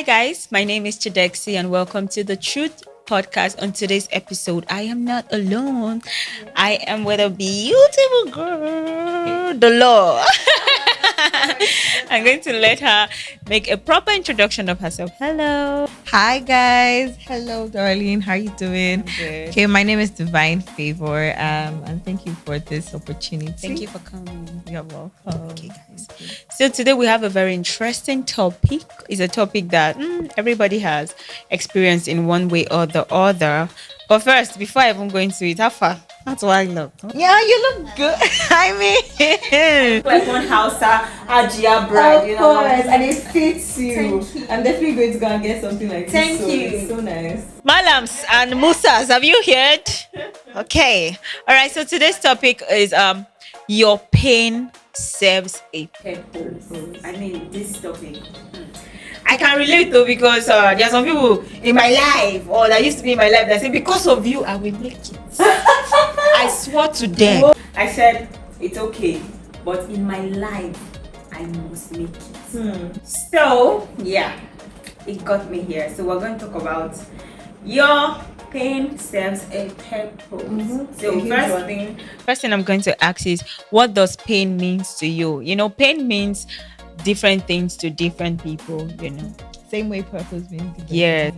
Hi, guys. My name is Chidexi, and welcome to the Truth Podcast. On today's episode, I am not alone. I am with a beautiful girl, the law. I'm going to let her make a proper introduction of herself. Hello. Hi guys, hello darling, how you doing? Good. Okay, my name is Divine Favor, and thank you for this opportunity. Thank you for coming. You're welcome. Okay, guys. So today we have a very interesting topic. It's a topic that everybody has experienced in one way or the other. But first, before I even go into it, how far? That's why I look. Yeah, you look good. I mean, Like one Hausa Ajia brand, of course, and it fits you. I'm definitely going to go and get something like this. Thank you. It's so nice. Malams and Musas, have you heard? Okay. All right. So today's topic is your pain serves a purpose. I mean, this topic. I can relate though because there are some people in my life or that used to be in my life that say because of you I will make it. I swore to them. I said it's okay, but in my life I must make it. So yeah, it got me here. So we're going to talk about your pain serves a purpose. So first thing I'm going to ask is, what does pain means to you? You know, pain means different things to different people, you know. Same way purpose means. Yeah.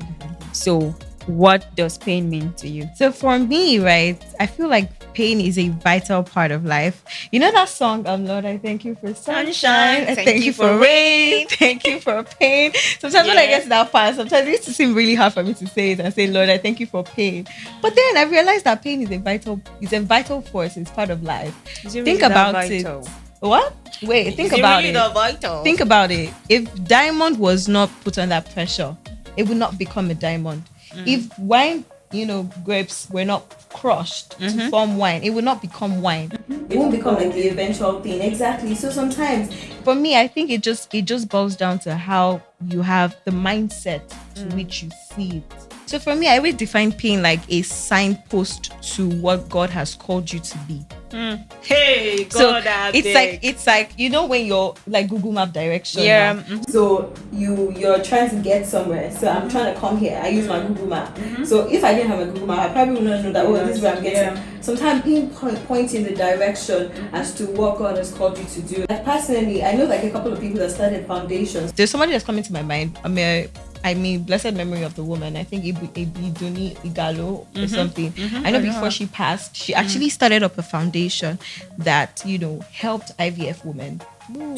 So what does pain mean to you? So for me, right, I feel like pain is a vital part of life. You know that song, Lord, I thank you for sunshine, I thank you for rain, thank you for pain. Sometimes when I get to that part, sometimes it used to seem really hard for me to say it and say, Lord, I thank you for pain. But then I realized that pain is a vital force. It's part of life. Think about it. What? Wait, think about it. Vital? Think about it. If diamond was not put under pressure, it would not become a diamond. If wine, grapes were not crushed to form wine, it would not become wine. It won't become like the eventual thing. Exactly. So sometimes, for me, I think it just boils down to how you have the mindset to which you see it. So for me, I always define pain like a signpost to what God has called you to be. Hey, God, it's like when you're like Google Map direction. Yeah. Now. So you're trying to get somewhere. So I'm trying to come here. I use my Google Map. So if I didn't have a Google Map, I probably would not know that this is where I'm getting. Sometimes pointing the direction as to what God has called you to do. Like personally, I know like a couple of people that started foundations. There's somebody that's coming to my mind. I mean, blessed memory of the woman. I think Ibiduni Igalo or something. I know before she passed, she actually started up a foundation that, helped IVF women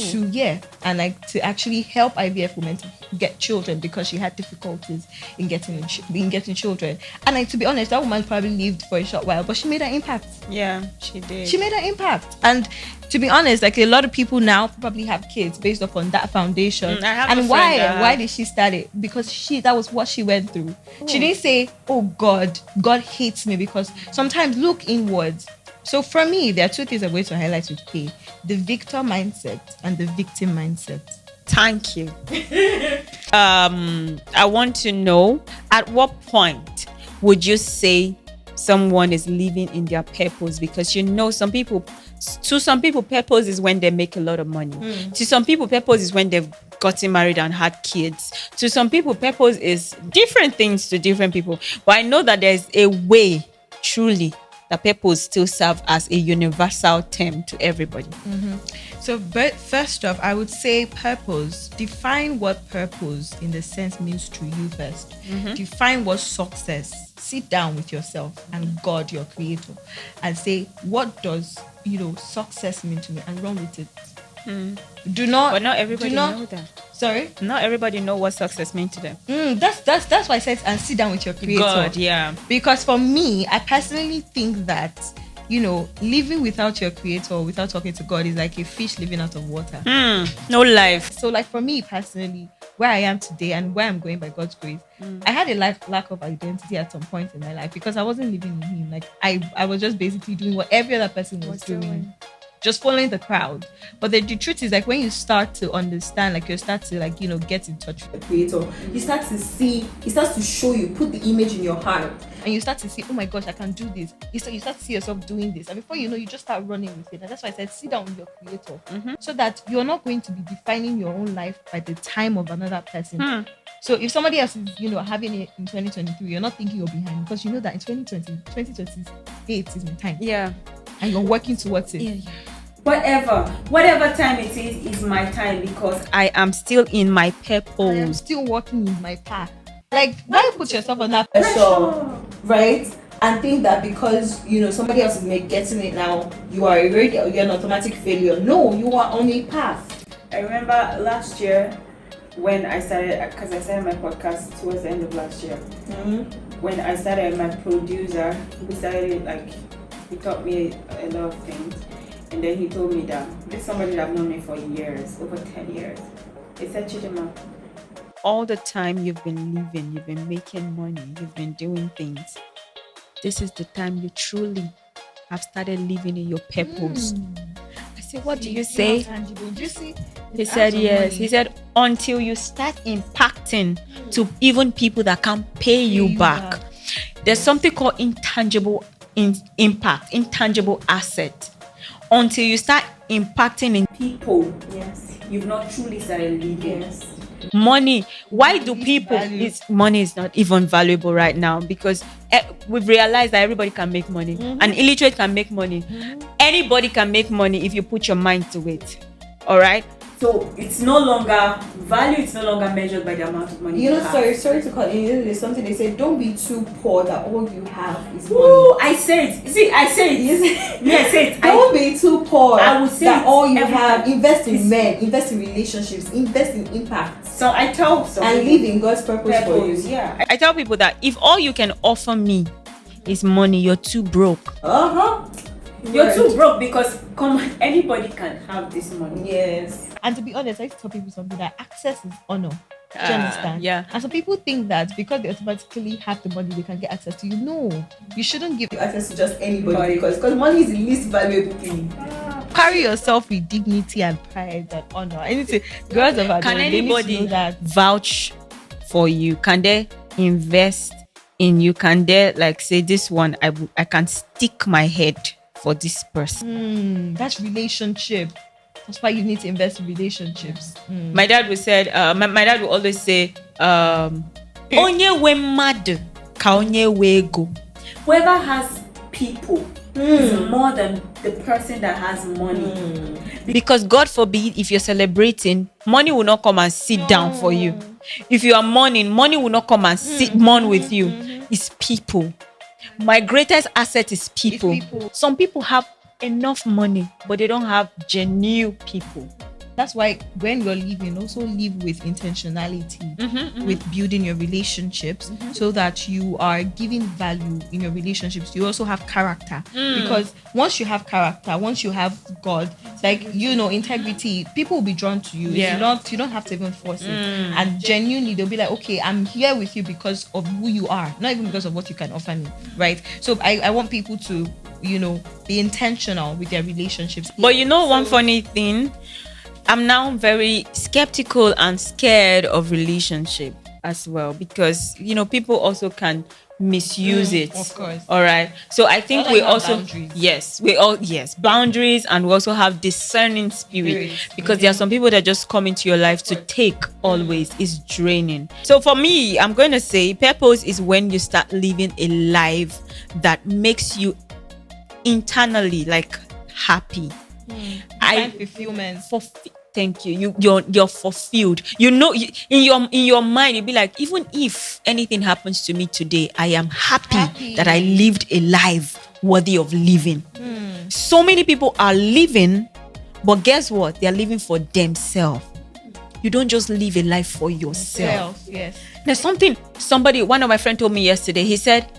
to actually help IVF women to get children because she had difficulties in getting children. And to be honest, that woman probably lived for a short while, but she made an impact. Yeah, she did. She made an impact. And to be honest, like a lot of people now probably have kids based upon that foundation. And why did she start it? Because that was what she went through. She didn't say, oh God hates me, because sometimes look inwards. So for me, there are two things I'm going to highlight with pain: the victor mindset and the victim mindset. Thank you. I want to know, at what point would you say someone is living in their purpose? Because some people, purpose is when they make a lot of money. To some people, purpose is when they've gotten married and had kids. To some people, purpose is different things to different people. But I know that there's a way, truly, that purpose still serve as a universal term to everybody. So, but first off, I would say purpose. Define what purpose in the sense means to you first. Define what success. Sit down with yourself and God, your creator, and say, what does success mean to me, and run with it. But not everybody know that. Sorry? Not everybody know what success means to them. That's why I said, and sit down with your creator. God, yeah. Because for me, I personally think that living without your creator, without talking to God, is like a fish living out of water. No life. So like for me personally, where I am today and where I'm going by God's grace, I had a lack of identity at some point in my life because I wasn't living in Him. Like I was just basically doing what every other person was doing. Just following the crowd. But the truth is, like, when you start to understand, like you start to get in touch with the creator, you start to see, it starts to show you, put the image in your heart, and you start to see, oh my gosh, I can do this. You start to see yourself doing this, and before you know, you just start running with it. And that's why I said, sit down with your creator, so that you're not going to be defining your own life by the time of another person. So if somebody else is, having it in 2023, you're not thinking you're behind because you know that in 2028 is my time. Yeah. And you're working towards it. Yeah. Whatever time it is my time because I am still in my I am purpose. still walking in my path. Like, why put yourself on that pressure, right? And think that because somebody else is getting it now, you are already you're an automatic failure. No, you are on a path. I remember last year when I started, because I started my podcast towards the end of last year. When I started, my producer, he taught me a lot of things. And then he told me that this is somebody that I've known me for years, over 10 years. He said, Chidima, all the time you've been living, you've been making money, you've been doing things. This is the time you truly have started living in your purpose. I said, what do you say? Do you see? He said, yes. He said, until you start impacting to even people that can't pay you back. There's something called intangible impact, intangible asset. Until you start impacting in people, Yes. you've not truly started living. Yes. Money. Why do It's people? value. Money is not even valuable right now because we've realized that everybody can make money. An illiterate can make money. Anybody can make money if you put your mind to it. All right. So it's no longer value. It's no longer measured by the amount of money you have. Sorry to cut in. There's something they say. Don't be too poor that all you have is money. Ooh, I say it. See, I say it. Yeah, I say it. Don't be too poor. I would say that it all you every have. time. Invest in men. Invest in relationships. Invest in impact. So I tell some And people- live in God's purpose for you. Yeah. I tell people that if all you can offer me is money, you're too broke. You're too broke because anybody can have this money. Yes. And to be honest, I used to tell people something that access is honor. Do you understand? Yeah. And some people think that because they automatically have the money, they can get access to you. No, you shouldn't give. Access to just anybody because money is the least valuable thing. Carry yourself with dignity and pride and honor. I need to, girls of our Can day, they need to anybody know that. vouch for you? Can they invest in you? Can they say this one? I can stick my head for this person. That's relationship. That's why you need to invest in relationships. My dad would said. My dad would always say, "Onye we mad, ka onye we ego." Whoever has people is more than the person that has money. Because God forbid, if you're celebrating, money will not come and sit down for you. If you are mourning, money will not come and mourn with you. It's people. My greatest asset is people. It's people. Some people have enough money, but they don't have genuine people. That's why when you're living, also live with intentionality, with building your relationships, so that you are giving value in your relationships. You also have character, because once you have character, once you have God, integrity, people will be drawn to you. Yeah. You don't have to even force it. And genuinely, they'll be like, okay, I'm here with you because of who you are, not even because of what you can offer me, right? So I want people to, be intentional with their relationships. But one funny thing, I'm now very skeptical and scared of relationship as well because people also can misuse it. Of course. All right. So I think Not we like also boundaries. boundaries, and we also have discerning spirit because there are some people that just come into your life to take always. Is draining. So for me, I'm going to say purpose is when you start living a life that makes you internally happy. Find fulfillment. Thank you. You're fulfilled. In your mind, you'll be like, even if anything happens to me today, I am happy that I lived a life worthy of living. So many people are living, but guess what? They are living for themselves. You don't just live a life for yourself. Yes. There's one of my friends told me yesterday. He said,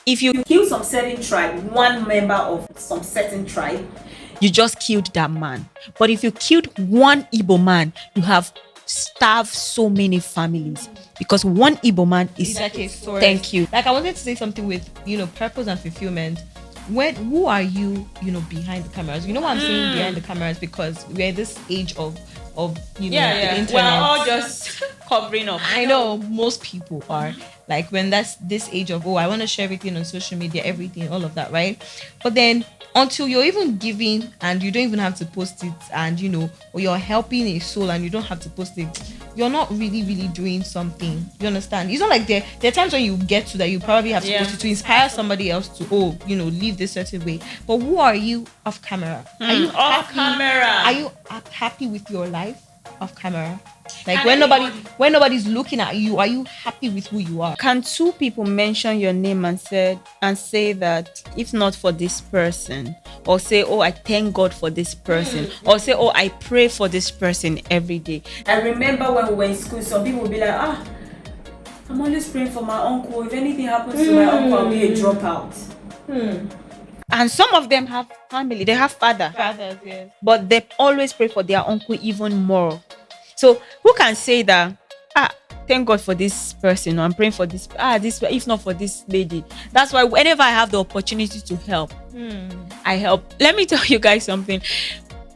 if you kill some certain tribe, one member of some certain tribe, you just killed that man. But if you killed one Igbo man, you have starved so many families because one Igbo man is like a source. Thank you. I wanted to say something with purpose and fulfillment. Who are you behind the cameras? You know what I'm saying behind the cameras, because we're in this age of of the We're internet. all just covering up. I know most people are like when that's this age of I want to share everything on social media, everything, all of that, right? But then until you're even giving and you don't even have to post it, and or you're helping a soul and you don't have to post it, you're not really doing something. You understand? It's not like there are times when you get to that you probably have to post it to inspire somebody else to live this certain way. But who are you off camera? Are you Off happy? camera. Are you happy with your life off camera? Like when nobody's looking at you, are you happy with who you are? Can two people mention your name and say that if not for this person, or say, oh, I thank God for this person, or say, oh, I pray for this person every day? I remember when we were in school, some people would be like, I'm always praying for my uncle. If anything happens to my uncle, I'll be a dropout. And some of them have family, they have fathers, Yes. but they always pray for their uncle even more. So who can say that, thank God for this person, or I'm praying for this, if not for this lady? That's why whenever I have the opportunity to help, I help. Let me tell you guys something.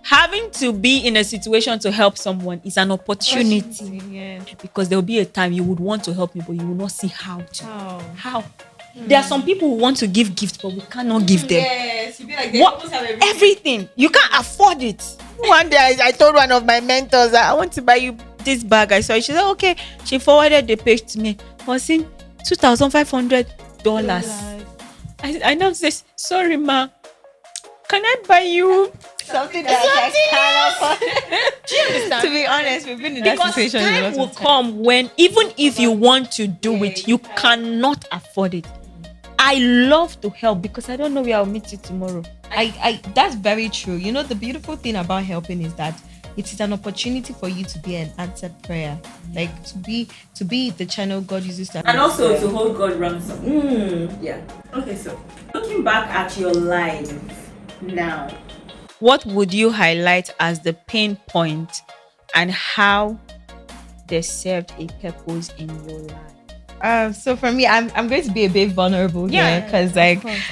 Having to be in a situation to help someone is an opportunity. Yeah. Because there will be a time you would want to help me, but you will not see how to. How? There are some people who want to give gifts, but we cannot give them. Yes, you be like they What? almost have Everything. You can't afford it. One day I told one of my mentors that I want to buy you this bag. I saw it. She said, okay. She forwarded the page to me. I was in $2,500. I now says, sorry, ma. Can I buy you something that I cannot. Do you understand? To be honest, we've been in that because situation. time will come when even if you want to do it, you cannot afford it. I love to help because I don't know where I'll meet you tomorrow. I that's very true. The beautiful thing about helping is that it is an opportunity for you to be an answered prayer, like to be the channel God uses to, and also to hold God ransom. Yeah. Okay, so looking back at your life now, what would you highlight as the pain point and how they served a purpose in your life? So for me, I'm going to be a bit vulnerable here because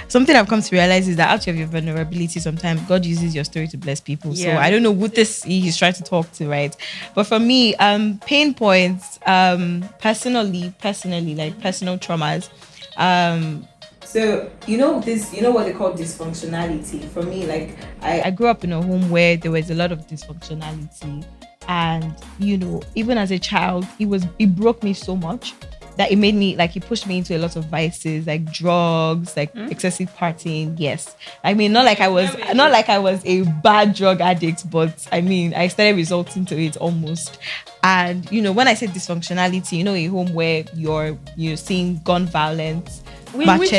something I've come to realize is that out of your vulnerability, sometimes God uses your story to bless people. So I don't know who he's trying to talk to, right? But for me, pain points, personally, like personal traumas. So what they call dysfunctionality. For me, like I grew up in a home where there was a lot of dysfunctionality, and even as a child, it broke me so much that it made me it pushed me into a lot of vices, like drugs, like excessive partying. Yes, I mean not like I was a bad drug addict, but I mean I started resorting to it almost. And when I say dysfunctionality, a home where you're seeing gun violence. In which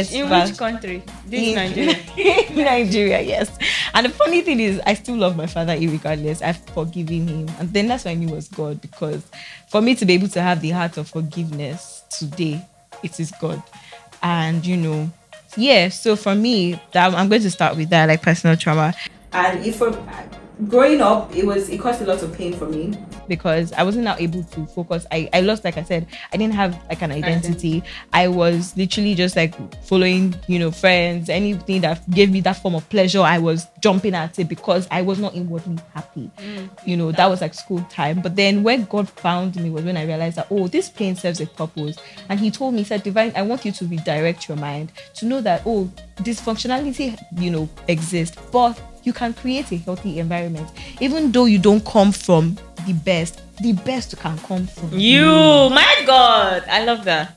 country? This Nigeria. Nigeria, yes. And the funny thing is, I still love my father irregardless. I've forgiven him. And then that's when I knew it was God, because for me to be able to have the heart of forgiveness today, it is God. And, so for me, I'm going to start with that, like personal trauma. And growing up, it caused a lot of pain for me. Because I wasn't now able to focus. I lost, like I said, I didn't have like an identity. I was literally just like following, friends, anything that gave me that form of pleasure. I was jumping at it because I was not inwardly happy. That was like school time. But then when God found me was when I realized that, this pain serves a purpose. And he told me, he said, Divine, I want you to redirect your mind to know that, dysfunctionality, exists, but you can create a healthy environment. Even though you don't come from the best can come from you. My God, I love that.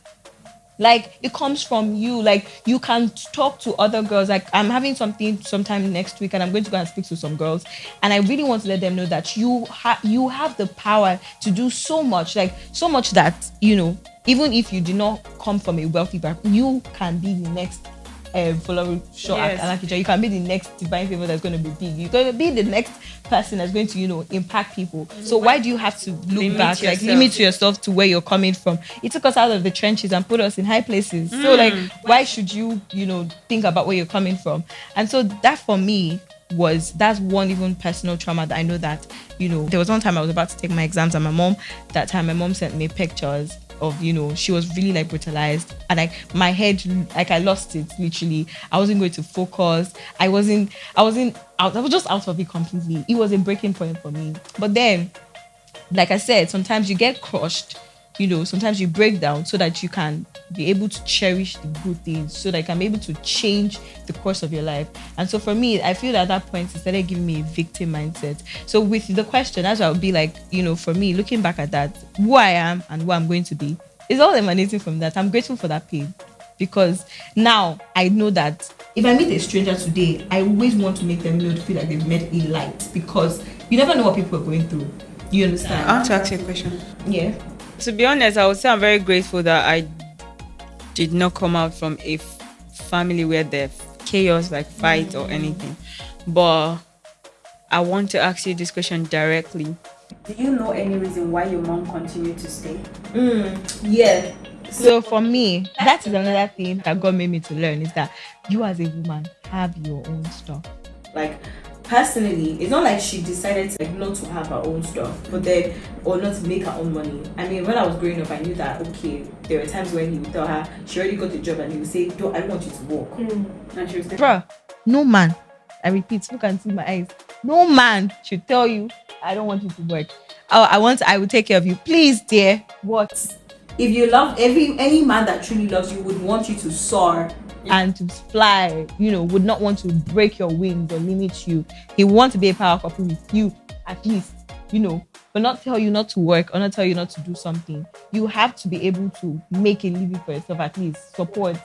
Like it comes from you. Like you can talk to other girls. Like I'm having something sometime next week, and I'm going to go and speak to some girls, and I really want to let them know that you have the power to do so much. Like so much that even if you did not come from a wealthy background, you can be the next. Following show at you can be the next divine favor that's going to be big. You're going to be the next person that's going to impact people. So why do you have to look back, limit yourself to where you're coming from? It took us out of the trenches and put us in high places. So why should you think about where you're coming from? And so that for me that's one even personal trauma that I know that there was one time I was about to take my exams, and my mom sent me pictures of she was really like brutalized, and my head, I lost it literally. I wasn't going to focus. I was just out of it completely. It was a breaking point for me. But then like I said, sometimes you get crushed, sometimes you break down so that you can be able to cherish the good things, so that you can be able to change the course of your life. And so for me, I feel that at that point, it started giving me a victim mindset. So with the question, that's why I would be like, for me, looking back at that, who I am and who I'm going to be, is all emanating from that. I'm grateful for that pain, because now I know that if I meet a stranger today, I always want to make them feel like they've met a light, because you never know what people are going through. You understand? I want to ask you a question. Yeah. To be honest, I would say I'm very grateful that I did not come out from a family where there's chaos, like fight or anything. But I want to ask you this question directly. Do you know any reason why your mom continued to stay? Yeah. So for me, that is another thing that God made me to learn, is that you as a woman have your own stuff. Like, personally, it's not like she decided to, not to have her own stuff, but then, or not to make her own money. I mean, when I was growing up, I knew that, okay, there were times when he would tell her she already got the job, and he would say, I don't want you to work. And she would say, Bruh, no man, I repeat, look and see my eyes, no man should tell you, I don't want you to work. I will take care of you. Please, dear. What? if you love any man that truly loves you would want you to soar and to fly, would not want to break your wings or limit you. He wants to be a power couple with you, at least, but not tell you not to work or not tell you not to do something. You have to be able to make a living for yourself, at least support,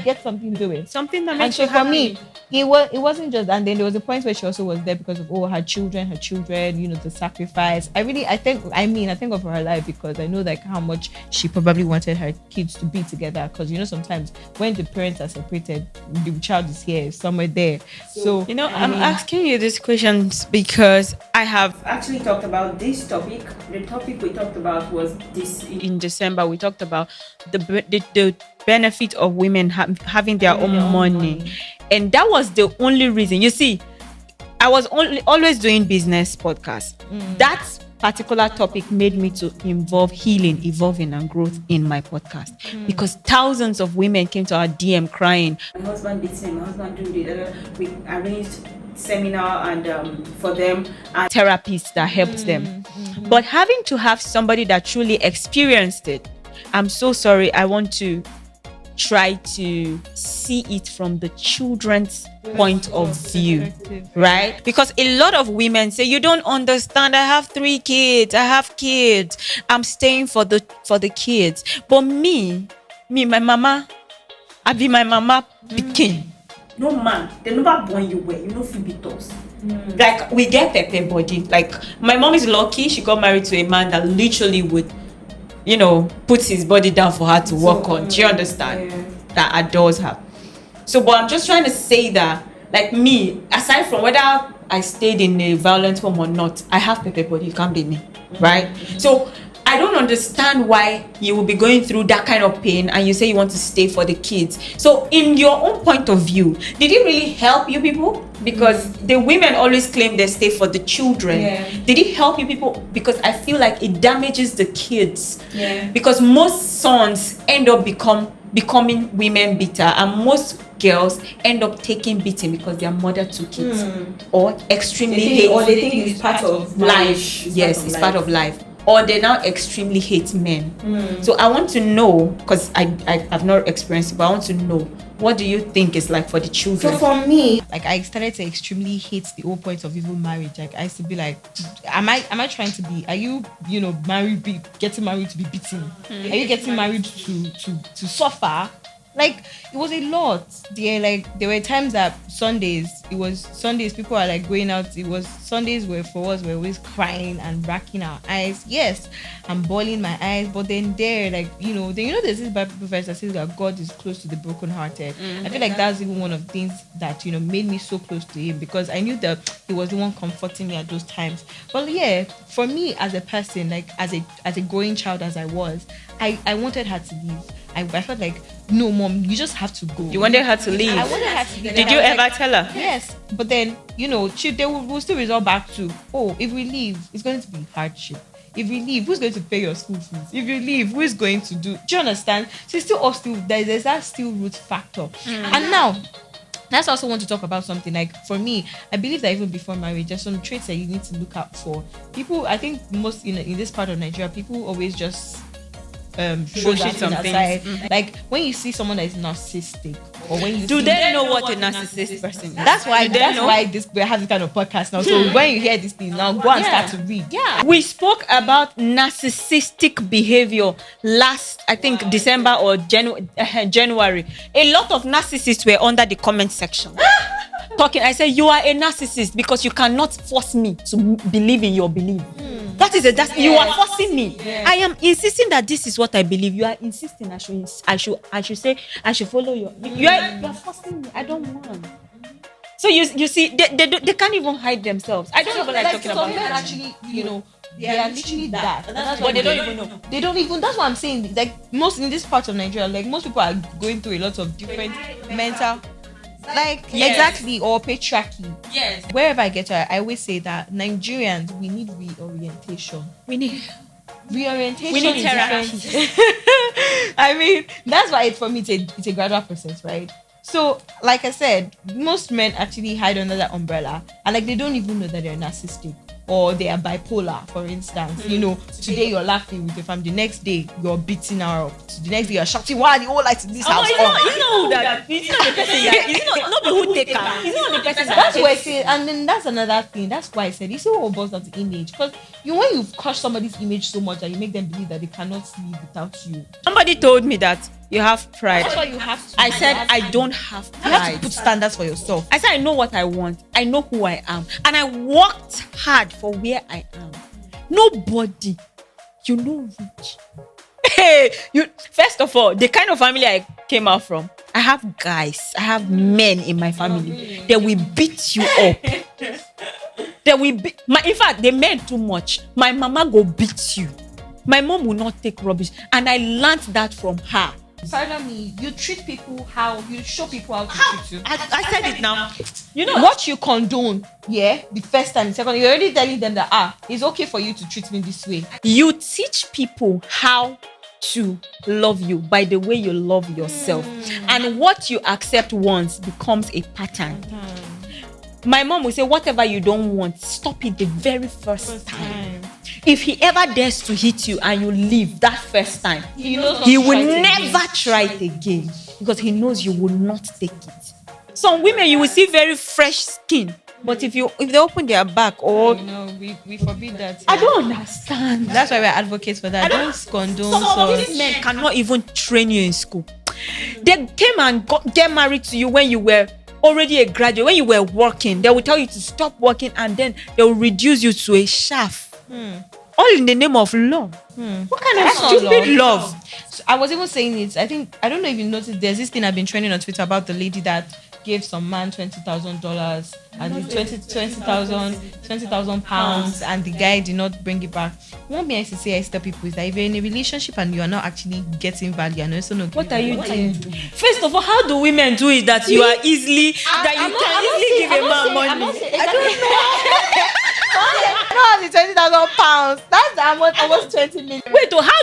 get something doing. Something that And makes so you for happy. me, it wasn't just, and then there was a point where she also was there because of her children, the sacrifice. I think of her life, because I know like how much she probably wanted her kids to be together, because sometimes when the parents are separated, the child is here somewhere there. So I'm asking you these questions because I have actually talked about this topic. The topic we talked about was this in December. We talked about the benefit of women having their own money. And that was the only reason. You see, I was always doing business podcasts. That particular topic made me to involve healing, evolving, and growth in my podcast, because thousands of women came to our DM crying, my husband beats me, my husband do this. We arranged seminar and for them, and therapists that helped them. But having to have somebody that truly experienced it, I'm so sorry, I want to try to see it from the children's point of view, right? Because a lot of women say, you don't understand, I have 3 kids, I'm staying for the kids. But me, my mama, I be my mama pikin. No man, they never born you well, you know feel beat us. Like, we get pepper body. Like, my mom is lucky, she got married to a man that literally would put his body down for her to work on. Do you understand? Yeah. That adores her. So, but I'm just trying to say that, like me, aside from whether I stayed in a violent home or not, I have pepper body. You can't blame me, right? So, I don't understand why you will be going through that kind of pain and you say you want to stay for the kids. So, in your own point of view, did it really help you people? Because the women always claim they stay for the children. Yeah. Did it help you people? Because I feel like it damages the kids. Yeah. Because most sons end up becoming women beater, and most girls end up taking beating because their mother took it, or extremely hate. Or they think it's part of life. Yes, it's part of life. Or they now extremely hate men. So I want to know, because I've not experienced it, but I want to know, what do you think is like for the children? So for me, like I started to extremely hate the whole point of even marriage. Like I used to be like, am I trying to be? Are you getting married to be beaten? Are you getting married to suffer? Like, it was a lot. There were times that Sundays, people are like going out. Sundays were for us, we're always crying and racking our eyes. Yes, I'm bawling my eyes, but then there's this Bible verse that says that God is close to the brokenhearted. I feel like that's even one of the things that, made me so close to him, because I knew that he was the one comforting me at those times. But yeah, for me as a person, like as a growing child as I was, I wanted her to leave. I felt like, no, mom, you just have to go. You wanted her to leave? I wanted her to leave. Did you ever tell her? Yes, but then they will still resort back to, if we leave, it's going to be hardship. If we leave, who's going to pay your school fees? If you leave, who is going to do? Do you understand? So it's still there's that still root factor. And now, That's also want to talk about something like, for me, I believe that even before marriage, there's some traits that you need to look out for. People, I think most in this part of Nigeria, people always just show Bullshit that thing some aside. things. Like when you see someone that is narcissistic, or when you Do see they know what a narcissist person is? that's why Do they know? we have this kind of podcast now. So when you hear this thing now, go and start to read. Yeah. We spoke about narcissistic behavior last, I think, December or January. A lot of narcissists were under the comment section. Talking, I said, you are a narcissist because you cannot force me to believe in your belief. That is you are forcing me. I am insisting that this is what I believe. You are insisting I should say I should follow you. You are forcing me. I don't want. So you see, they can't even hide themselves. I don't know what I'm talking about. Some men actually, they are literally that. That's But why they don't even know. They don't even. That's what I'm saying. Like most in this part of Nigeria, like most people are going through a lot of different mental. Like exactly, or patriarchy. Yes. Wherever I get to, I always say that Nigerians, we need reorientation. We need Reorientation. We need is therapy. different. I mean, that's why for me it's a gradual process, right? So, like I said, most men actually hide under that umbrella, and like they don't even know that they're narcissistic or they are bipolar. For instance, today you're laughing with your family, the next day you're beating her up, the next day you're shouting, "Why are the whole lights in this house?" It's not the person that it's not the who take her. It's not the person That's why I say, and then that's another thing. That's why I said it's all boils down to image. Because when you crush somebody's image so much that you make them believe that they cannot live without you. Somebody told me that you have pride. That's why you have to. I said I don't have You have to pride. put standards for yourself. I said I know what I want. I know who I am, and I worked hard for where I am. Nobody, rich. Hey, first of all, the kind of family I came out from, I have guys, I have men in my family. They will beat you up. They will beat. In fact, they men too much. My mama go beat you. My mom will not take rubbish, and I learned that from her. Pardon me, you treat people how you show people how to treat you. I said it now. What you condone, the first time, the second, you're already telling them that it's okay for you to treat me this way. You teach people how to love you by the way you love yourself, and what you accept once becomes a pattern. My mom will say, whatever you don't want, stop it the very first time. If he ever dares to hit you and you leave that first time, he will never try it again because he knows you will not take it. Some women, you will see very fresh skin, but if they open their back we forbid that. I don't understand. That's why we're advocates for that. I don't condone. Some of these men cannot even train you in school. They came and get married to you when you were already a graduate, when you were working. They will tell you to stop working, and then they will reduce you to a shaft. All in the name of love. What kind of stupid love? So I was even saying it. I don't know if you noticed. There's this thing I've been trending on Twitter about the lady that gave some man $20,000 and the 20,000 pounds, and the guy did not bring it back. One thing I used to say, I tell people, is that if you're in a relationship and you are not actually getting value, and also not What are you doing? First of all, how do women do it that you are easily that you can easily give a man money? I don't know. No, the 20,000 pounds. That's almost 20 million. Wait, how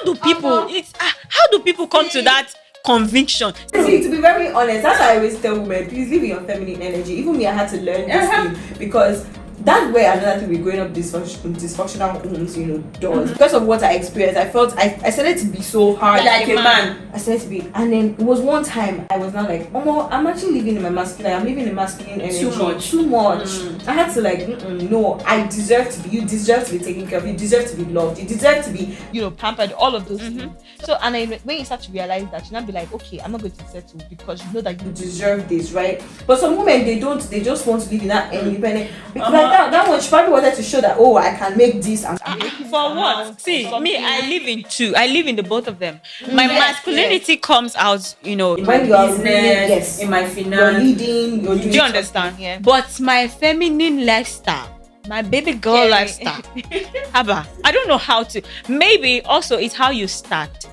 do people come to that conviction? See, to be very honest, that's why I always tell women, please live in your feminine energy. Even me, I had to learn this thing because that way another thing with growing up dysfunctional homes, does. Because of what I experienced, I felt I started to be so hard like a man. I started to be, and then it was one time I was not like, I'm actually living in my masculine. I'm living in masculine energy too much. I had to no, I deserve to be. You deserve to be taken care of. You deserve to be loved. You deserve to be, pampered. All of those things. So, and then when you start to realize that, you not be like, okay, I'm not going to settle because you know that you deserve this, right? But some women, they don't. They just want to live in that independent. Because that one, she probably wanted to show that, I can make this and for what? See, me, I live in two. I live in the both of them. My masculinity comes out, when you are business, in my finance. You're leading. Do you understand? Yeah. But my feminine lifestyle, my baby girl lifestyle, Abba, I don't know how to. Maybe also it's how you start.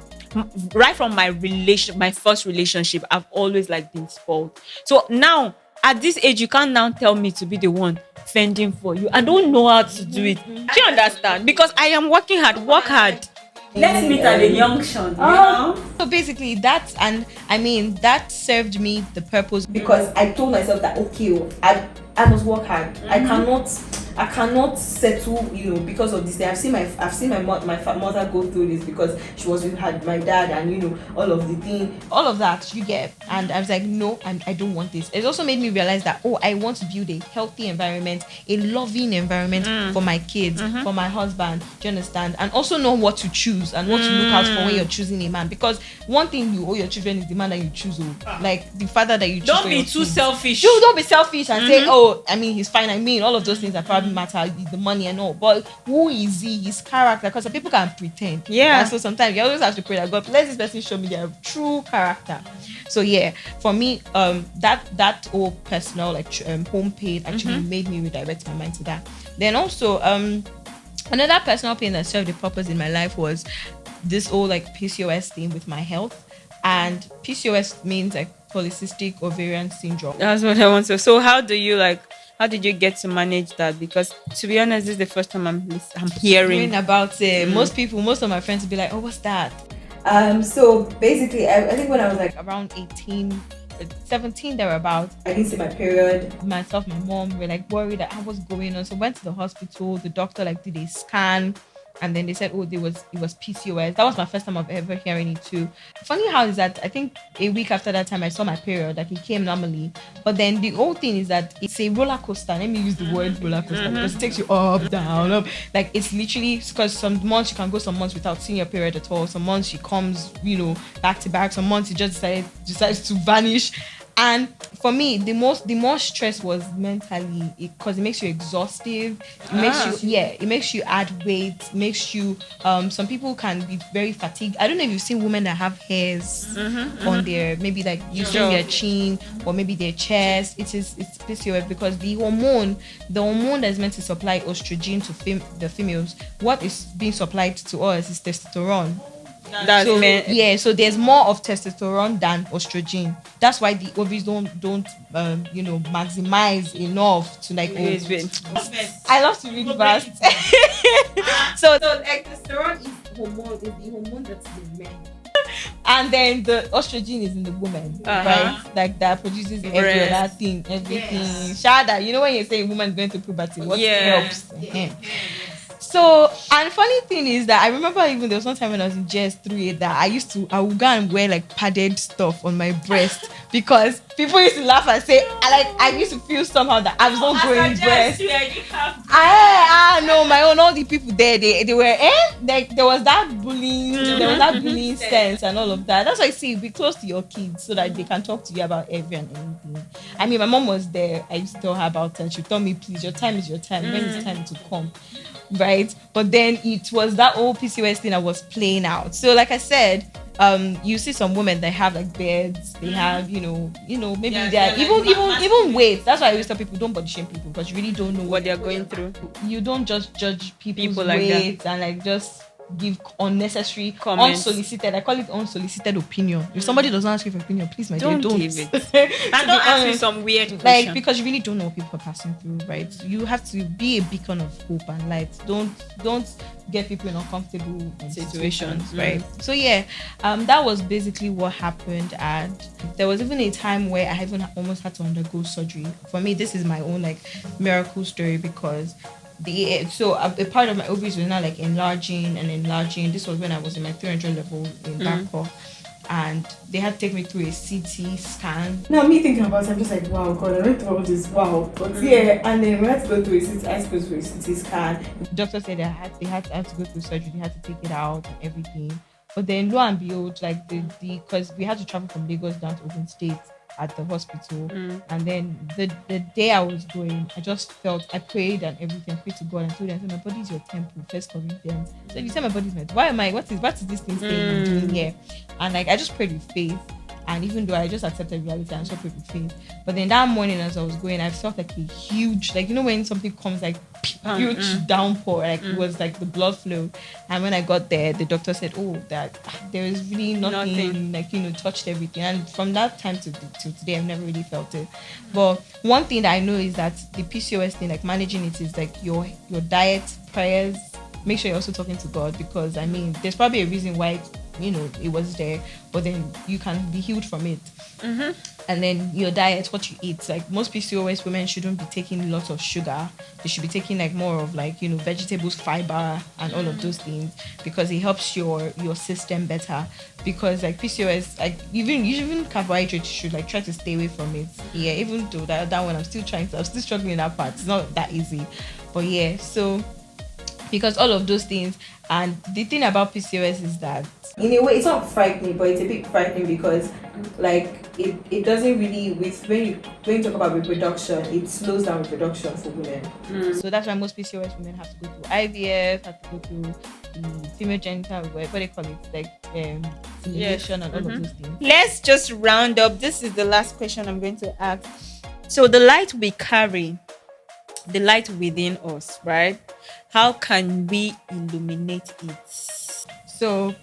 Right from my first relationship, I've always been spoiled. So now at this age, you can't now tell me to be the one fending for you. I don't know how to do it. Do you understand? Because I am working hard. Work hard. Let's meet at the junction. So basically that, and I mean that served me the purpose. because I told myself that okay, I must work hard. I cannot settle, because of this thing. I've seen my mother go through this because she was with my dad, and all of the thing. All of that you get, and I was like, no, I don't want this. It also made me realize that I want to build a healthy environment, a loving environment for my kids, for my husband. Do you understand? And also know what to choose and what to look out for when you're choosing a man, because one thing you owe your children is the man that you choose. Like the father that you choose. Don't for be your too kids. selfish. Don't be selfish and say, oh, I mean, he's fine. I mean, all of those things that probably matter, the money and all. But who is he? His character. Because some people can pretend. Yeah. And so sometimes you always have to pray that God, let this person show me their true character. So yeah, for me, that whole personal home pain actually made me redirect my mind to that. Then also, another personal pain that served a purpose in my life was this whole PCOS thing with my health. And PCOS means polycystic ovarian syndrome. That's what I want to. So how did you get to manage that? Because to be honest, this is the first time I'm hearing about it. Most of my friends will be like, oh, what's that? So basically, I think when I was around 18, 17 thereabouts, I didn't see my period. Myself, my mom were worried that I was going on. So went to the hospital. The doctor did a scan. And then they said, it was PCOS. That was my first time of ever hearing it too. Funny how is that I think a week after that time I saw my period, it came normally. But then the whole thing is that it's a roller coaster. Let me use the word roller coaster because it takes you up, down, up. It's literally, because some months you can go some months without seeing your period at all. Some months she comes, back to back. Some months it just decides to vanish. And for me, the more stress was mentally, because it makes you exhaustive. It makes you add weight. Makes you some people can be very fatigued. I don't know if you've seen women that have hairs on their, maybe using their chin or maybe their chest. It's PCOS because the hormone that's meant to supply estrogen to the females, what is being supplied to us is testosterone. So there's more of testosterone than estrogen. That's why the ovaries don't maximize enough to I love to read fast. So testosterone is the hormone that's in men. And then the estrogen is in the woman, right? That produces every other thing, everything. Yes. Shada, when you say woman going to puberty, what helps? Yeah. So, and funny thing is that I remember even there was one time when I was in JS3 that I would go and wear padded stuff on my breast because people used to laugh and say I used to feel somehow that I was not growing breast. No, my own, all the people there, they were there was that bullying sense and all of that. That's why I say be close to your kids so that they can talk to you about every and anything. I mean, my mom was there. I used to tell her about it. She would tell me, please, your time is your time. When it's time to come. Right, but then it was that old PCOS thing that was playing out. So like I said, you see some women that have beards, they have maybe they're even weight. That's why I always tell people, don't body shame people because you really don't know what they're going through. You don't just judge people's like weight that. And just give unnecessary comments. Unsolicited. I call it unsolicited opinion. If somebody doesn't ask you for opinion, please, my dear, don't give it. And don't ask me some weird question. Because you really don't know what people are passing through, right? You have to be a beacon of hope and light. Don't get people in uncomfortable situations, right? So yeah, that was basically what happened. And there was even a time where I even almost had to undergo surgery. For me, this is my own miracle story because a part of my ovaries was now enlarging. This was when I was in my 300 level in Bangkok, and they had to take me through a CT scan. Now me thinking about it, I'm just wow, God, I went through all this, wow. But and then we had to go through a CT scan. The doctor said they had to go through surgery, they had to take it out and everything. But then lo and behold, because we had to travel from Lagos down to Ogun State at the hospital, and then the day I was going, I just felt, I prayed and everything, prayed to God and told him, I said, my body is your temple, 1 Corinthians. So if you say my body is my, what is this thing saying doing here? And I just prayed with faith. And even though I just accepted reality and so prayed with faith, but then that morning as I was going, I felt a huge, when something comes huge downpour, it was the blood flow. And when I got there, the doctor said, that there is really nothing. Touched everything. And from that time to today, I've never really felt it. But one thing that I know is that the PCOS thing, managing it is your diet, prayers. Make sure you're also talking to God because there's probably a reason why it was there, but then you can be healed from it. And then your diet, what you eat, like most PCOS women shouldn't be taking lots of sugar. They should be taking like more of like vegetables, fiber, and all of those things, because it helps your system better. Because like PCOS, like even carbohydrates, you should like try to stay away from it. Yeah, even though that one I'm still struggling in that part. It's not that easy, but yeah. So because all of those things, and the thing about PCOS is that in a way it's not frightening, but it's a bit frightening because like it doesn't really, with when you talk about reproduction, it slows down reproduction for women. So that's why most PCOS women have to go through IVF, have to go through female genital, what they call it, like stimulation and all of those things. Let's just round up. This is the last question I'm going to ask. So the light we carry, the light within us, right? How can we illuminate it? So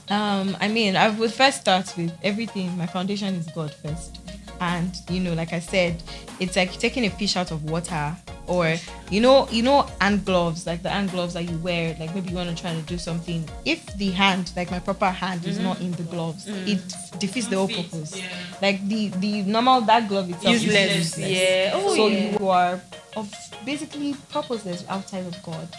I would first start with everything. My foundation is God first. And, like I said, it's like taking a fish out of water, or, hand gloves, like the hand gloves that you wear, like maybe you want to try to do something. If the hand, like my proper hand, is not in the gloves, it defeats the whole purpose. Yeah. Like the normal, that glove itself is Useless. Yeah. Oh, so yeah. you are basically purposeless outside of God.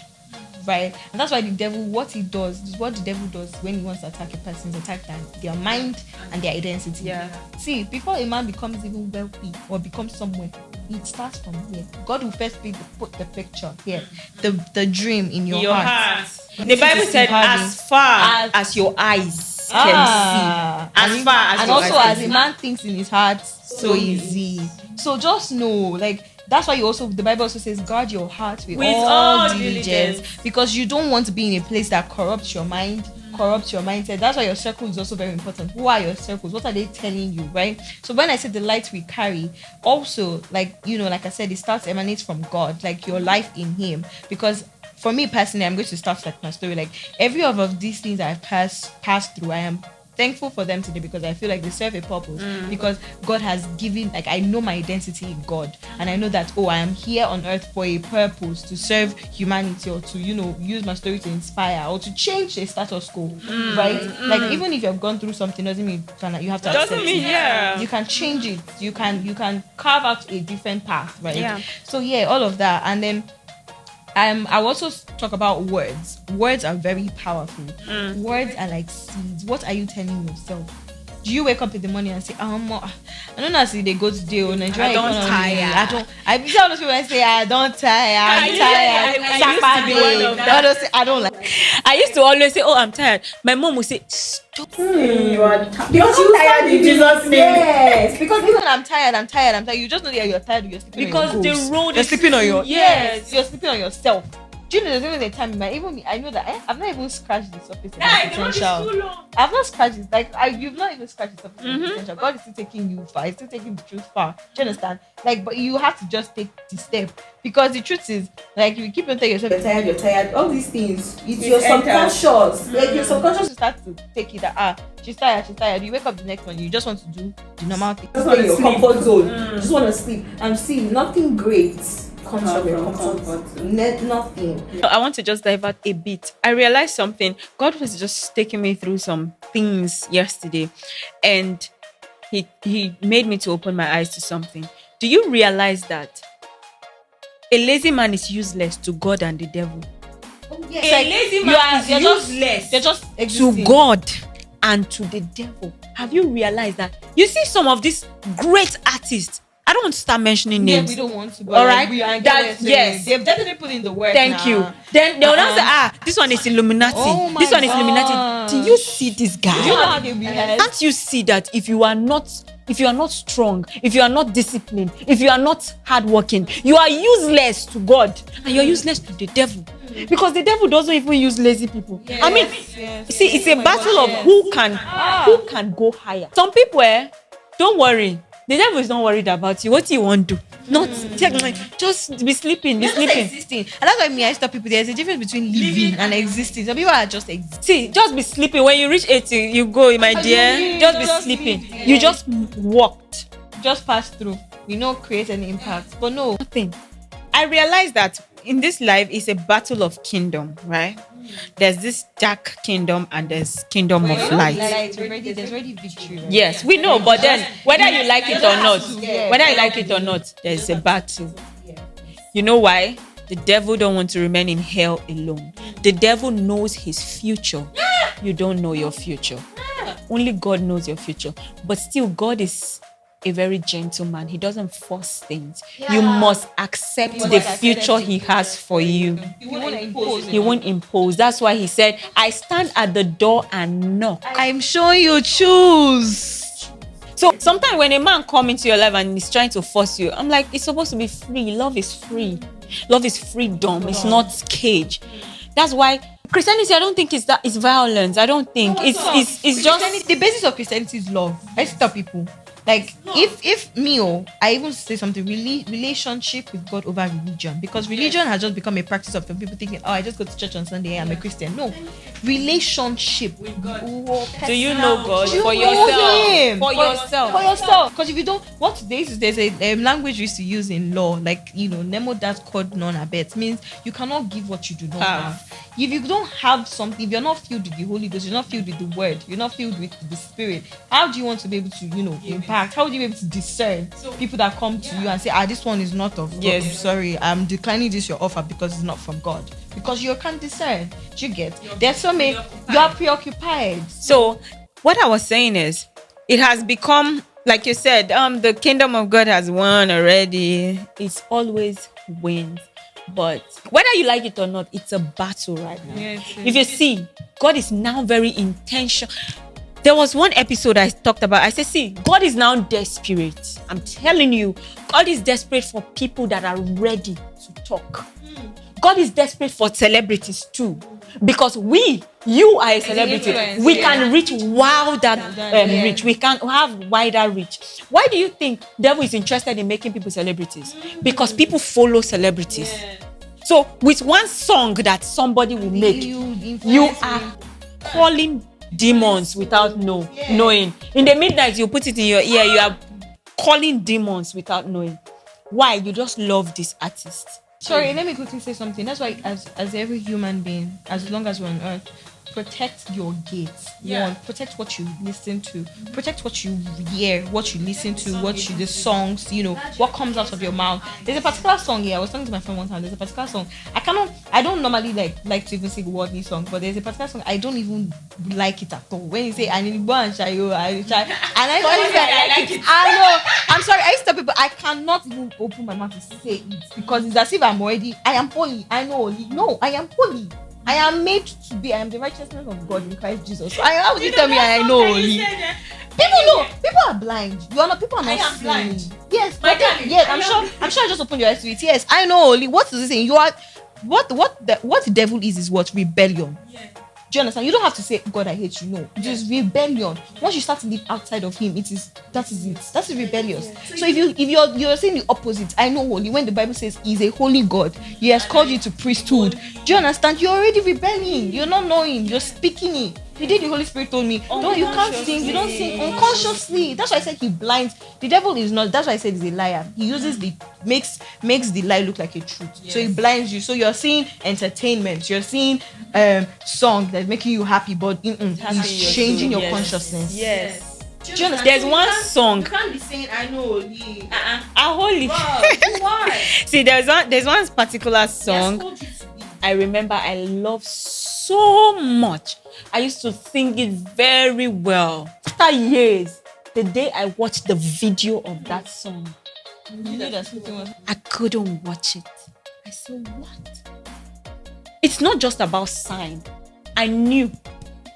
Right, and that's why the devil, what the devil does when he wants to attack a person, is attack their mind and their identity. Yeah. See, before a man becomes even wealthy or becomes somewhere, it starts from here. God will first put the picture here, the dream in your heart. The Bible said, as far as your eyes can see, as far as and your also eyes as a man thinks in his heart, so is he. So just know, like. That's why the Bible also says, guard your heart with all diligence, because you don't want to be in a place that corrupts your mind, corrupts your mindset. That's why your circle is also very important. Who are your circles? What are they telling you, right? So when I said the light we carry, also, like, like I said, it emanates from God, like your life in Him. Because for me personally, I'm going to start like my story. Like every of these things I've passed through, I am thankful for them today, because I feel like they serve a purpose, because God has given, like, I know my identity in God, and I know that I am here on earth for a purpose, to serve humanity, or to use my story to inspire or to change the status quo, right? Like even if you've gone through something, doesn't mean you have to accept Doesn't mean, it. yeah. You can change it, you can carve out a different path, right? Yeah. So yeah, all of that. And then I will also talk about words. Words are very powerful. Words are like seeds. What are you telling yourself? Do you wake up in the morning and say, I don't know, see they go to jail, Nigeria I don't economy, tire. I be telling those people, I say, I don't tire, I'm tired. I used to be one of that. I don't like. I used to always say, I'm tired. My mom would say, stop. You are tired. Because you tired in Jesus' name. Yes. Because even I'm tired. You just know that you're tired. You're sleeping Because on your the goals. road You're is sleeping on your yes. You're sleeping on yourself. Do you know there's even a time in my, even me, I know that I've not even scratched the surface of my potential. I've not scratched it. Like you've not even scratched the surface of your potential. God is still taking you far. He's still taking the truth far. Do you understand? Like, but you have to just take the step, because the truth is, like, you keep on telling yourself you're tired. All these things, it's your subconscious. Like your subconscious to start to take it that she's tired. You wake up the next morning, you just want to do the normal thing. just want your comfort zone. You just want to sleep. And see, nothing great comes from your comfort zone. Nothing. I want to just divert a bit. I realized something. God was just taking me through some things yesterday, and he made me to open my eyes to something. Do you realize that a lazy man is useless to God and the devil? Yes. A lazy man is useless They're just to existing. God and to the devil. Have you realized that? You see some of these great artists. I don't want to start mentioning Yeah, names. we don't want to. But All right. Yes, they've definitely put in the work. Thank you. Then they will not say, this one is Illuminati. Oh my this one is gosh. Illuminati. Do you see this guy? Do you know how they realize? Can't you see that if you are not strong, if you are not disciplined, if you are not hardworking, you are useless to God and you're useless to the devil. Because the devil doesn't even use lazy people. Yes, I mean, yes. see, it's a my battle gosh, of yes. who can go higher. Some people, don't worry. The devil is not worried about you. What do you want to do? Not just be sleeping, be Just sleeping. existing. And that's why I stop people. There's a difference between living and existing. Some people are just existing. See, just be sleeping. When you reach 80, you go, my dear. you Just be just sleeping. sleep, You yeah. just walked. Just pass through. You know, create an impact. But no. Nothing. I realized that in this life is a battle of kingdom, right? There's this dark kingdom and there's kingdom of light. There's already victory. Right? Yes, we know, but then whether you like it or not, there's a battle. You know why? The devil don't want to remain in hell alone. The devil knows his future. You don't know your future. Only God knows your future. But still, God is a very gentle man. He doesn't force things. You must accept the future he has for you. He won't impose. That's why he said, I stand at the door and knock. I'm sure you choose. So sometimes when a man comes into your life and he's trying to force you, I'm like, it's supposed to be free. Love is free. Love is freedom. It's not cage. That's why Christianity, I don't think it's violence. I don't think it's just the basis of Christianity is love. I tell people, like, if I even say something, relationship with God over religion, because religion has just become a practice of people thinking, oh, I just go to church on Sunday, I'm a Christian. No, relationship with God. Do you know God for yourself? For yourself. Because if you don't, there's a language we used to use in law, like, nemo dat quod non habet, means you cannot give what you do not have. If you don't have something, if you're not filled with the Holy Ghost, you're not filled with the Word, you're not filled with the Spirit, how do you want to be able to, impact? How do you be able to discern people that come to you and say, this one is not of God? Yes. Sorry, I'm declining this your offer because it's not from God. Because you can't discern. Do you get? There's so many. You are preoccupied. So what I was saying is, it has become, like you said, the kingdom of God has won already. It's always wins. But whether you like it or not, it's a battle right now. Yes. If you see, God is now very intentional. There was one episode I talked about. I said, see, God is now desperate. I'm telling you, God is desperate for people that are ready to talk. God is desperate for celebrities too. Because you are a celebrity. We can reach wider reach. We can have wider reach. Why do you think devil is interested in making people celebrities? Because people follow celebrities. So with one song that somebody will make, you are calling demons without knowing. In the midnight, you put it in your ear, you are calling demons without knowing. Why? You just love this artist. Sorry, let me quickly say something. That's why, as every human being, as long as we're on earth, protect your gates. One, protect what you listen to. Protect what you hear, what you listen to, the songs, what comes out of your mouth. There's a particular song here. I was talking to my friend one time. There's a particular song. I don't normally like to even sing worldly songs, but there's a particular song I don't even like it at all. When you say I need go and shy, and I like it. I know. I'm sorry. I used to tell people I cannot even open my mouth to say it because it's as if I am holy. I know holy. No, I am holy. I am made to be. I am the righteousness of God in Christ Jesus. So how would you tell me I know only? People know. People are blind. People are not seeing. Blind. Yes. Yes. I'm sure. I just opened your eyes to it. Yes. I know only. What is it saying? You are. What the devil is what? Rebellion. Yeah. Do you understand? You don't have to say, God, I hate you. No. It is rebellion. Once you start to live outside of him, that is it. That's rebellious. Yeah. So if you're saying the opposite, I know holy. When the Bible says he's a holy God, he has called you to priesthood. Do you understand? You're already rebelling. You're not knowing. You're speaking it. The day the Holy Spirit told me, no, you can't sing. You don't sing unconsciously. That's why I said he blinds. The devil is not. That's why I said he's a liar. He uses makes the lie look like a truth. Yes. So he blinds you. So you're seeing entertainment. You're seeing song that's making you happy, but he's changing your consciousness. Yes. There's one song. You can't be saying I know holy. Holy. Why? See, there's one particular song I remember I love so much. I used to sing it very well. After years, the day I watched the video of that song, I couldn't watch it. I said, what? It's not just about sign. I knew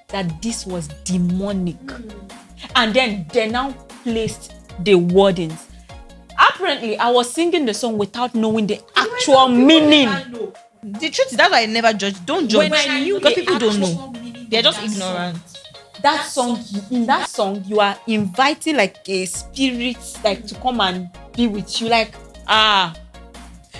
that this was demonic. And then they now placed the wordings. Apparently, I was singing the song without knowing the actual meaning. The truth is, that's why I never judge. Don't judge. Because people don't know. They're just ignorant. In that song, you are inviting like a spirit like to come and be with you. Like,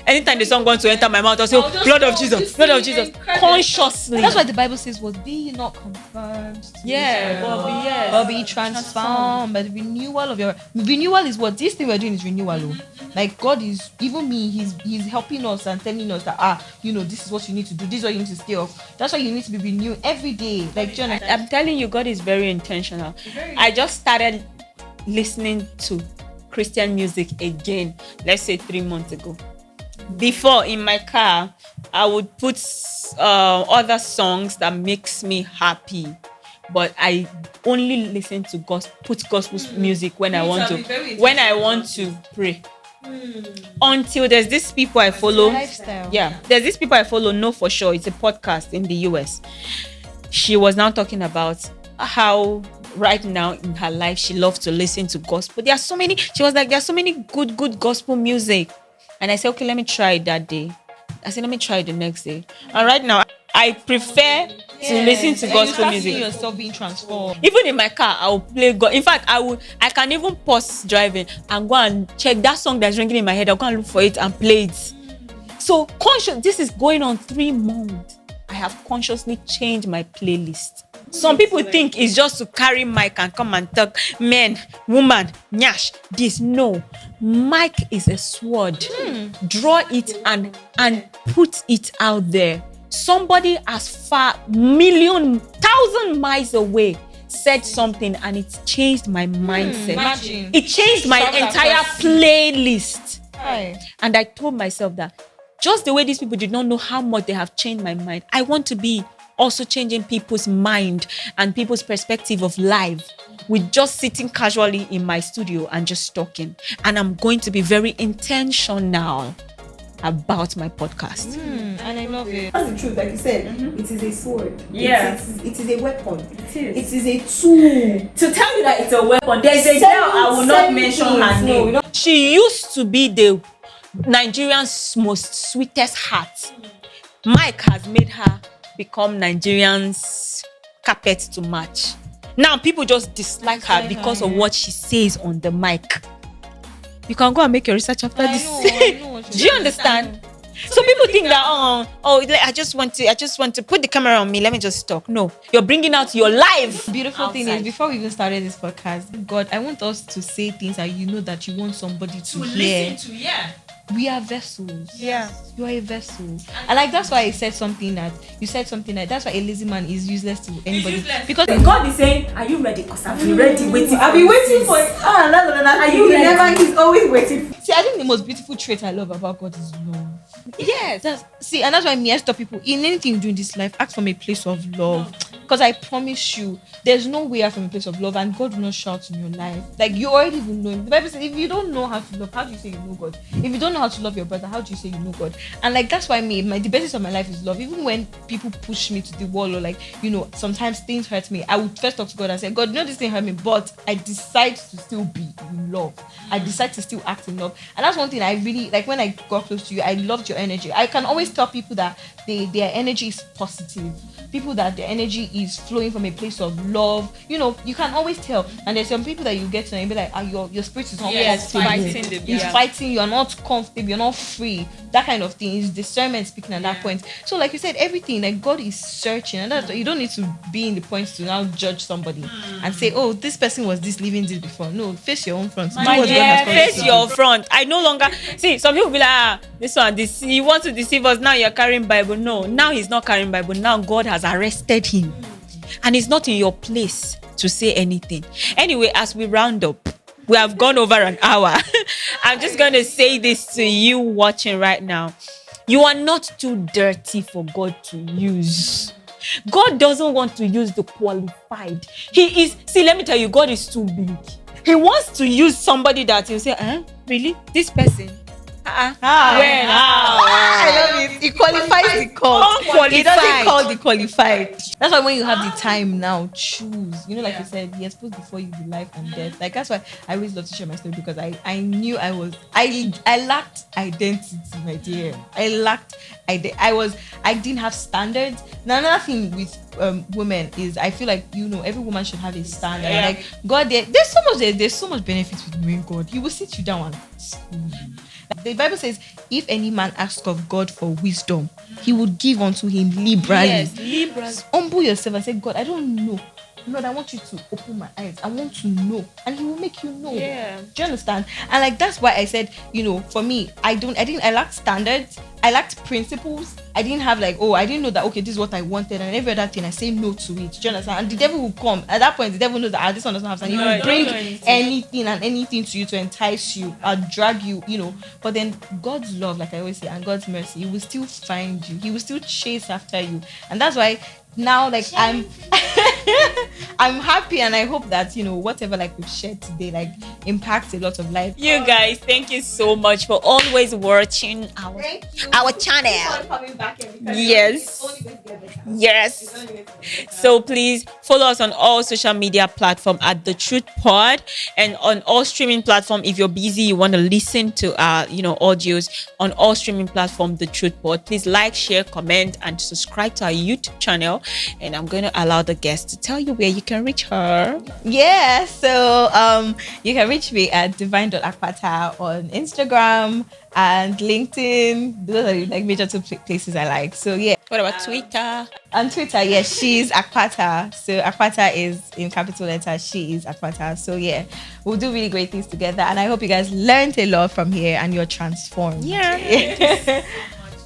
Anytime the song wants to enter my mouth, I'll say, blood of Jesus, blood of Jesus. Consciously. That's why the Bible says, "What be ye not confirmed." But be transformed by the renewal of your renewal is what this thing we're doing is renewal. Like God is even me, he's helping us and telling us that this is what you need to do, this is what you need to stay off. That's why you need to be renewed every day. Like John, I'm telling you, God is very intentional. I just started listening to Christian music again, let's say 3 months ago. Before, in my car, I would put other songs that makes me happy, but I only listen to gospel music when I want to pray. Until there's these people I follow. Lifestyle. Yeah, there's these people I follow. Know for sure, it's a podcast in the US. She was now talking about how right now in her life she loves to listen to gospel. There are so many. She was like, there are so many good gospel music. And I said, okay, let me try it that day. I said, let me try it the next day. And right now, I prefer to listen to gospel music. You yourself being transformed. Even in my car, I will play God. In fact, I can even pause driving and go and check that song that's ringing in my head. I'll go and look for it and play it. So this is going on 3 months. I have consciously changed my playlist. Some people think it's just to carry mic and come and talk. Men, woman, nyash, this. No. Mic is a sword. Draw it and put it out there. Somebody as far 1,000,000 miles away said something and it changed my mindset. Imagine. It changed my entire playlist. Right. And I told myself that just the way these people did not know how much they have changed my mind, I want to be also changing people's mind and people's perspective of life with just sitting casually in my studio and just talking. And I'm going to be very intentional about my podcast. And I love it. That's the truth, like you said. It is a sword. Yeah. It is a weapon. It is. It is a tool. To tell you that it's a weapon, there's a girl I will not mention her name. She used to be the Nigerian's most sweetest heart. Mike has made her become Nigerian's carpet to match. Now people just dislike her because of what she says on the mic. You can go and make your research after this. I know what Do you understand? So people think that I just want to put the camera on me. Let me just talk. No, you're bringing out your life. Beautiful thing is, before we even started this podcast, God, I want us to say things that that you want somebody to hear. Listen to, yeah. We are vessels. Yeah. You are a vessel. And like that's why I said something that that's why a lazy man is useless to anybody. Because God is saying, are you ready? Because I've been ready, waiting. I've been waiting for it. Are you ready? He's always waiting. See, I think the most beautiful trait I love about God is love. Yes. And that's why I stop people in anything you do in this life, act from a place of love. Because I promise you, there's no way out from a place of love, and God will not shout in your life. Like you already will know Him. The Bible says, if you don't know how to love, how do you say you know God? If you don't know how to love your brother, how do you say you know God? And like that's why the basis of my life is love. Even when people push me to the wall, or sometimes things hurt me, I would first talk to God and say, God, this thing hurt me, but I decide to still be in love. I decide to still act in love. And that's one thing I really like. When I got close to you, I loved your energy. I can always tell people that their energy is positive. People that their energy is flowing from a place of love. You can always tell. And there's some people that you get to and be like, your spirit is not comfortable. It's fighting. You're not comfortable. You're not free. That kind of thing is discernment speaking at that point. So like you said, everything, like God is searching, and that's you don't need to be in the point to now judge somebody and say, oh, this person was living this before. No, face your own front. Face your front. I no longer see. Some people be like, this one, he wants to deceive us. Now you're carrying Bible. No, now he's not carrying Bible. Now God has arrested him, and it's not in your place to say anything. Anyway, as we round up, we have gone over an hour. I'm just going to say this to you watching right now. You are not too dirty for God to use. God doesn't want to use the qualified. Let me tell you, God is too big. He wants to use somebody that you say, really? This person? I love it. He qualifies the called. He doesn't call the qualified. That's why when you have the time now, choose. Like you said, He has put before you the life and death. Like that's why I always love to share my story, because I knew I lacked identity, my dear. I didn't have standards. Now another thing with women is I feel like every woman should have a standard. Like God, there's so much benefit with knowing God. He will sit you down and school you. The Bible says, if any man asks of God for wisdom, he would give unto him liberally. Yes, liberally. Humble yourself and say, God, I don't know. Lord, I want you to open my eyes. I want to know. And he will make you know. Yeah. Do you understand? And like that's why I said, for me, I lacked standards, I lacked principles. I didn't have I didn't know that okay, this is what I wanted, and every other thing I say no to it. Do you understand? And the devil will come. At that point, the devil knows that this one doesn't have sense. He will bring anything and anything to you to entice you or drag you, But then God's love, like I always say, and God's mercy, he will still find you. He will still chase after you. And that's why now I'm I'm happy, and I hope that whatever we've shared today impacts a lot of life. You guys, thank you so much for always watching our channel. Yes. Yes. So please follow us on all social media platforms at The Truth Pod, and on all streaming platforms. If you're busy, you want to listen to our audios on all streaming platforms, The Truth Pod. Please like, share, comment, and subscribe to our YouTube channel. And I'm going to allow the guest to tell you where you can reach her. Yeah, so you can reach me at divine.akpata on Instagram and LinkedIn. Those are the major two places I like. So yeah. What about Twitter? On Twitter, yes, she's Akpata. So Akpata is in capital letters. She is Akpata. So yeah, we'll do really great things together. And I hope you guys learned a lot from here and you're transformed. Yeah.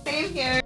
Same here.